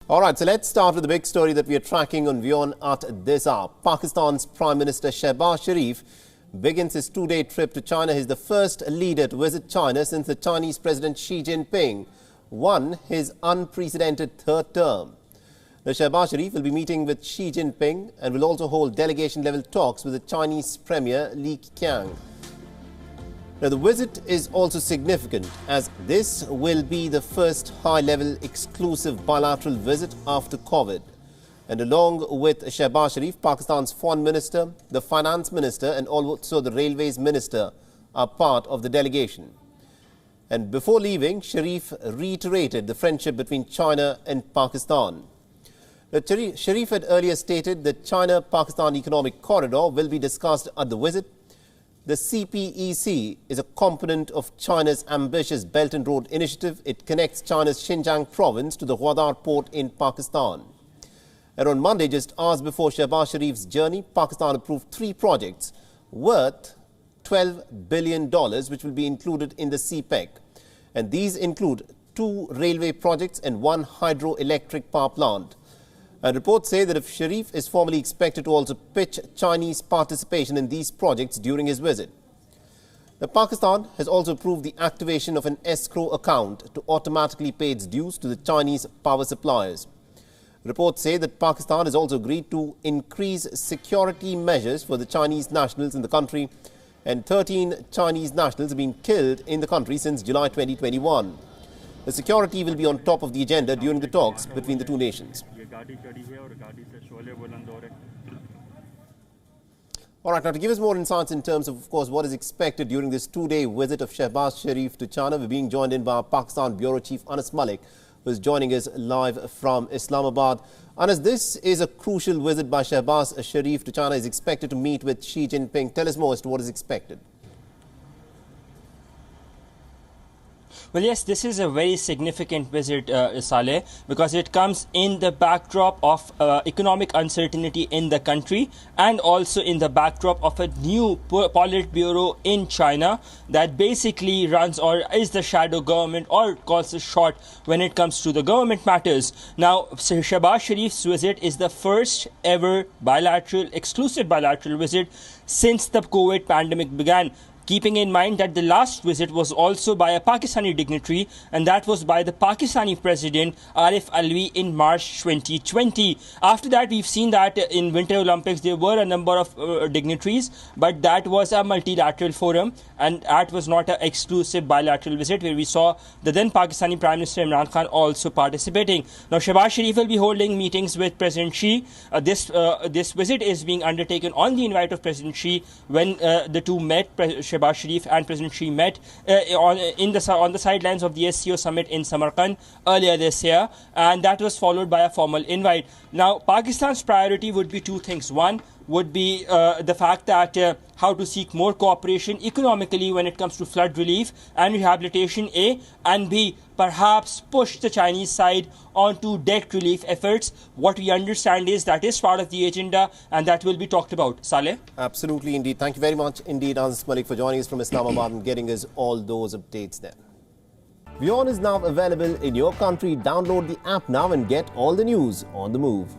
All right, so let's start with the big story that we are tracking on WION at this hour. Pakistan's Prime Minister Shehbaz Sharif begins his two-day trip to China. He's the first leader to visit China since the Chinese President Xi Jinping won his unprecedented third term. The Shehbaz Sharif will be meeting with Xi Jinping and will also hold delegation-level talks with the Chinese Premier Li Qiang. Now, the visit is also significant as this will be the first high-level exclusive bilateral visit after COVID. And along with Shehbaz Sharif, Pakistan's Foreign Minister, the Finance Minister and also the Railways Minister are part of the delegation. And before leaving, Sharif reiterated the friendship between China and Pakistan. Sharif had earlier stated that China-Pakistan Economic Corridor will be discussed at the visit. The CPEC is a component of China's ambitious Belt and Road Initiative. It connects China's Xinjiang province to the Gwadar port in Pakistan. And on Monday, just hours before Shehbaz Sharif's journey, Pakistan approved 3 projects worth $12 billion, which will be included in the CPEC. And these include 2 railway projects and 1 hydroelectric power plant. And reports say that if Sharif is formally expected to also pitch Chinese participation in these projects during his visit. Now, Pakistan has also approved the activation of an escrow account to automatically pay its dues to the Chinese power suppliers. Reports say that Pakistan has also agreed to increase security measures for the Chinese nationals in the country, and 13 Chinese nationals have been killed in the country since July 2021. The security will be on top of the agenda during the talks between the two nations. All right, now to give us more insights in terms of course, what is expected during this 2-day visit of Shehbaz Sharif to China, we're being joined in by our Pakistan Bureau Chief Anas Malik, who is joining us live from Islamabad. Anas, this is a crucial visit by Shehbaz Sharif to China. He's expected to meet with Xi Jinping. Tell us more as to what is expected. Well, yes, this is a very significant visit, Saleh, because it comes in the backdrop of economic uncertainty in the country and also in the backdrop of a new Politburo in China that basically runs or is the shadow government or calls the shot when it comes to the government matters. Now, Shehbaz Sharif's visit is the first ever exclusive bilateral visit since the COVID pandemic began, keeping in mind that the last visit was also by a Pakistani dignitary, and that was by the Pakistani President Arif Alvi in March 2020. After that, we've seen that in Winter Olympics there were a number of dignitaries, but that was a multilateral forum, and that was not an exclusive bilateral visit where we saw the then Pakistani Prime Minister Imran Khan also participating. Now, Shehbaz Sharif will be holding meetings with President Xi. This visit is being undertaken on the invite of President Xi when the two met. Shehbaz Sharif and President Xi met on the sidelines of the SCO summit in Samarkand earlier this year, and that was followed by a formal invite. Now, Pakistan's priority would be 2 things. One would be the fact that how to seek more cooperation economically when it comes to flood relief and rehabilitation, A, and B, perhaps push the Chinese side onto debt relief efforts. What we understand is that is part of the agenda and that will be talked about. Saleh? Absolutely indeed. Thank you very much indeed, Anas Malik, for joining us from Islamabad and getting us all those updates there. WION is now available in your country. Download the app now and get all the news on the move.